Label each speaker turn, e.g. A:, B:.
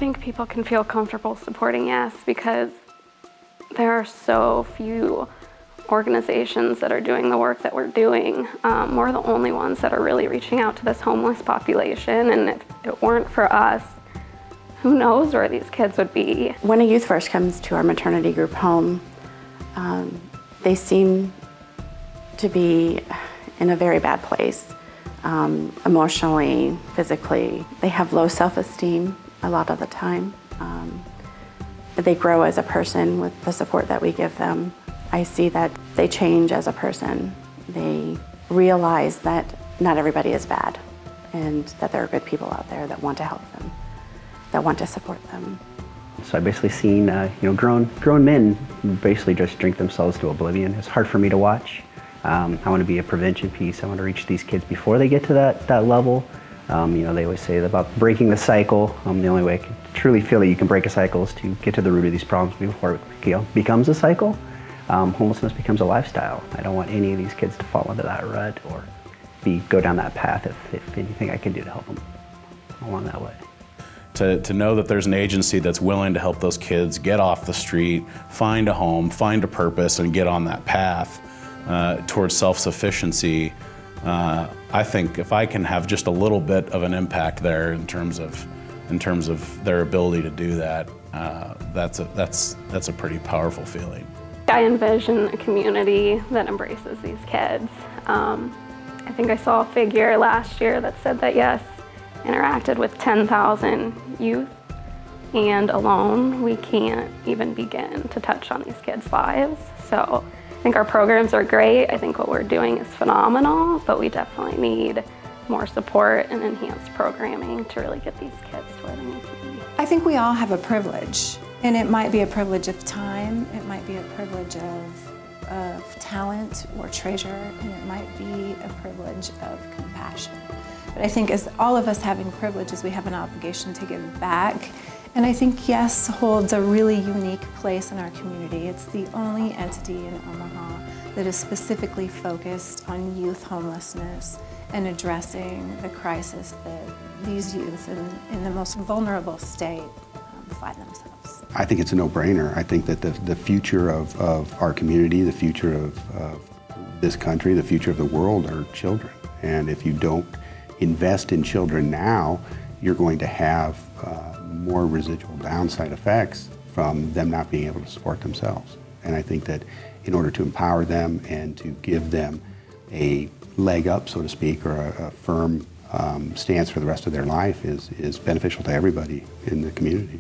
A: think people can feel comfortable supporting YES because there are so few organizations that are doing the work that we're doing. We're the only ones that are really reaching out to this homeless population, and if it weren't for us, who knows where these kids would be.
B: When a youth first comes to our maternity group home, they seem to be in a very bad place, emotionally, physically. They have low self-esteem a lot of the time. They grow as a person with the support that we give them. I see that they change as a person. They realize that not everybody is bad and that there are good people out there that want to help them, that want to support them.
C: So I've basically seen grown men basically just drink themselves to oblivion. It's hard for me to watch. I want to be a prevention piece. I want to reach these kids before they get to that level. They always say about breaking the cycle. The only way I can truly feel that you can break a cycle is to get to the root of these problems before it becomes a cycle. Homelessness becomes a lifestyle. I don't want any of these kids to fall into that rut or go down that path if anything I can do to help them along that way.
D: To know that there's an agency that's willing to help those kids get off the street, find a home, find a purpose, and get on that path towards self-sufficiency. I think if I can have just a little bit of an impact there in terms of their ability to do that, that's a pretty powerful feeling.
A: I envision a community that embraces these kids. I think I saw a figure last year that said that YES interacted with 10,000 youth, and alone we can't even begin to touch on these kids' lives. So I think our programs are great. I think what we're doing is phenomenal, but we definitely need more support and enhanced programming to really get these kids to where they need to be.
E: I think we all have a privilege, and it might be a privilege of time, it might be a privilege of talent or treasure, and it might be a privilege of compassion. But I think as all of us having privileges, we have an obligation to give back. And I think YES holds a really unique place in our community. It's the only entity in Omaha that is specifically focused on youth homelessness and addressing the crisis that these youth in the most vulnerable state find themselves.
F: I think it's a no-brainer. I think that the future of our community, the future of this country, the future of the world are children. And if you don't invest in children now, you're going to have more residual downside effects from them not being able to support themselves. And I think that in order to empower them and to give them a leg up, so to speak, or a firm stance for the rest of their life is beneficial to everybody in the community.